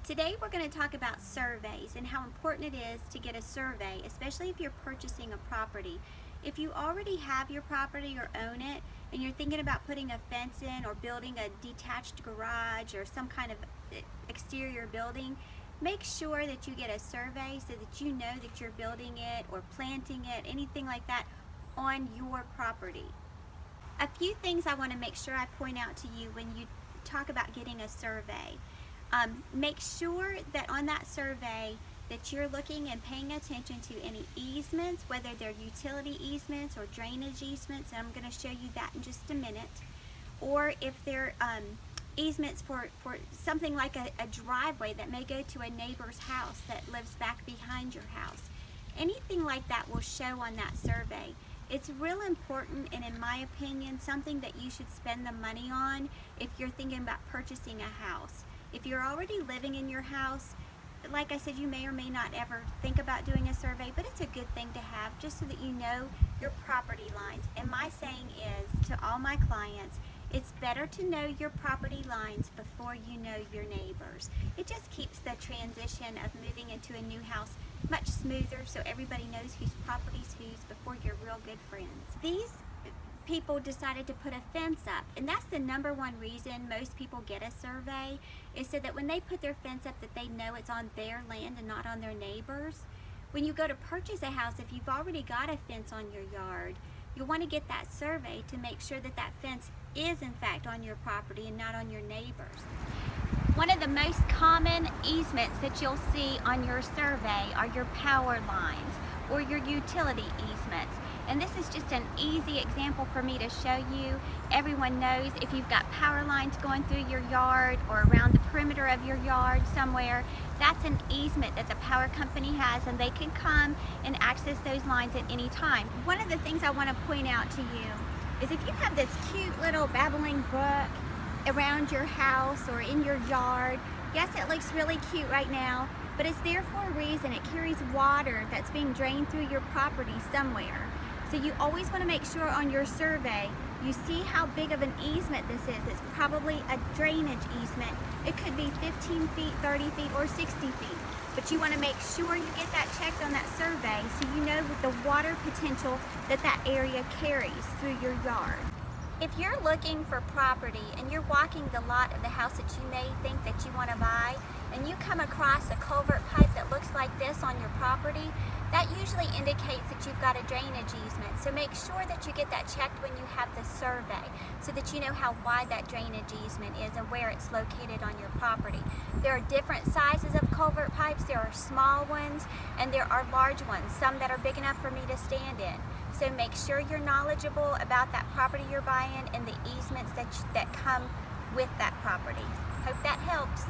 Today we're going to talk about surveys and how important it is to get a survey, especially if you're purchasing a property. If you already have your property or own it and you're thinking about putting a fence in or building a detached garage or some kind of exterior building, make sure that you get a survey so that you know that you're building it or planting it, anything like that, on your property. A few things I want to make sure I point out to you when you talk about getting a survey. Make sure that on that survey that you're looking and paying attention to any easements, whether they're utility easements or drainage easements, and I'm going to show you that in just a minute, or if they're easements for something like a driveway that may go to a neighbor's house that lives back behind your house. Anything like that will show on that survey. It's real important, and in my opinion, something that you should spend the money on if you're thinking about purchasing a house. If you're already living in your house, like I said, you may or may not ever think about doing a survey, but it's a good thing to have just so that you know your property lines. And my saying is to all my clients, it's better to know your property lines before you know your neighbors. It just keeps the transition of moving into a new house much smoother so everybody knows whose property's whose before you're real good friends. These people decided to put a fence up, and that's the number one reason most people get a survey, is so that when they put their fence up that they know it's on their land and not on their neighbors. When you go to purchase a house, if you've already got a fence on your yard, you'll want to get that survey to make sure that that fence is in fact on your property and not on your neighbors. One of the most common easements that you'll see on your survey are your power lines or your utility easements. And this is just an easy example for me to show you. Everyone knows if you've got power lines going through your yard or around the perimeter of your yard somewhere, that's an easement that the power company has, and they can come and access those lines at any time. One of the things I want to point out to you is if you have this cute little babbling brook around your house or in your yard, yes, it looks really cute right now, but it's there for a reason. It carries water that's being drained through your property somewhere. So you always want to make sure on your survey you see how big of an easement this is. It's probably a drainage easement. It could be 15 feet, 30 feet, or 60 feet. But you want to make sure you get that checked on that survey so you know the water potential that that area carries through your yard. If you're looking for property and you're walking the lot of the house that you may think that you want to buy, and you come across a culvert pipe that looks like this on your property, that usually indicates that you've got a drainage easement. So make sure that you get that checked when you have the survey so that you know how wide that drainage easement is and where it's located on your property. There are different sizes of culvert pipes. There are small ones and there are large ones, some that are big enough for me to stand in. So make sure you're knowledgeable about that property you're buying and the easements that come with that property. Hope that helps.